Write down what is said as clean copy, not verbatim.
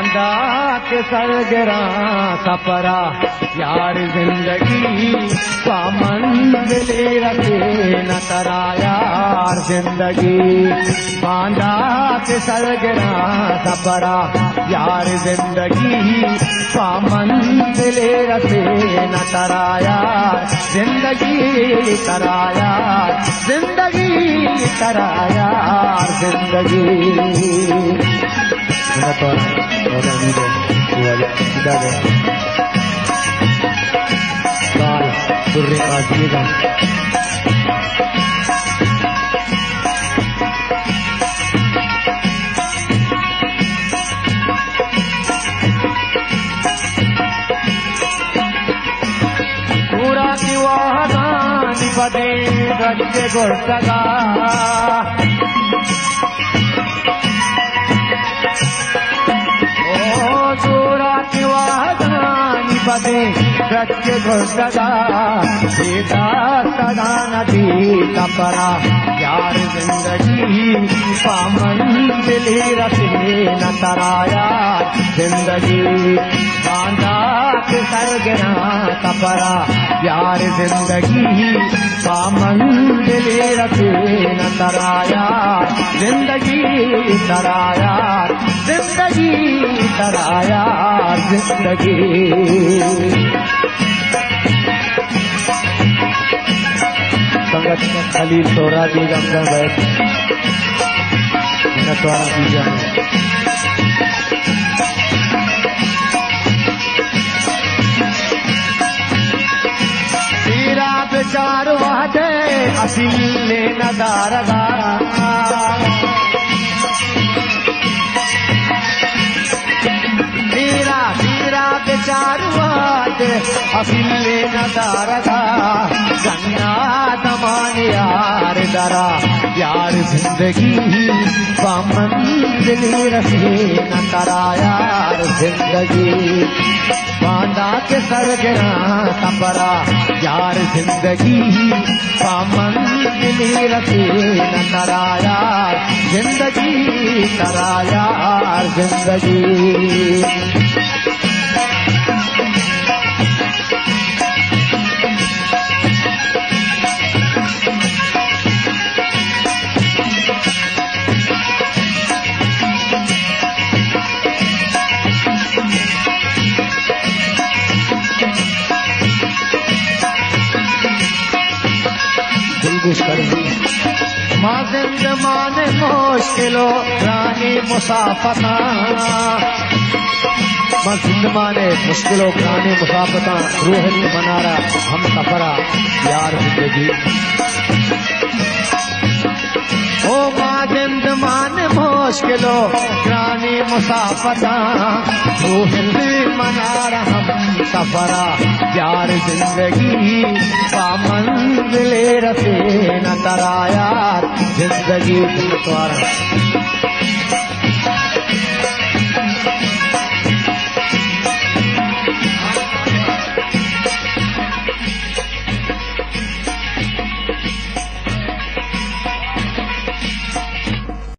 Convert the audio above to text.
बांधा के सरगरा सपरा यार जिंदगी मंजिले रखे न तरा यार जिंदगी बांधा के सरगरा सपरा यार जिंदगी मंजिले रखे न तरा यार जिंदगी तरा यार जिंदगी तरा यार जिंदगी पूरा दीवाना निपदे गज्जे गोरतगा बदे रखे घोषदा सीता सदा नदी कपरा यार जिंदगी मंजिले रखे न तरा यार जिंदगी बांधा के सरगना कपरा यार जिंदगी मंजिले रखे न तरा यार जिंदगी तरा यार जिंदगी तरा यार जिंदगी संगत खलील तोरा दी गंगा बैठ नटवारा दीजा तेरा बेचार वादे असीले नदारगा अफिले नदारगा गन्ना तमान यार दरा यार जिंदगी मंजिले रखे न तरा यार जिंदगी बांधा के सरगना कपरा यार जिंदगी मंजिले रखे न तरा यार जिंदगी तरा यार जिंदगी माँ जिंदमान मुश्किलो रानी मुसाफता माँ जिंदमाने मुश्किलो रानी मुसाफता रूहनी मनारा हम सफरा यार जिंदगी ओ माँ जिंदमान मुश्किलो रानी मुसाफता रूहनी मनारा हम सफरा यार जिंदगी मंजिले रखे न तरा यार जिंदगी तुम्हारा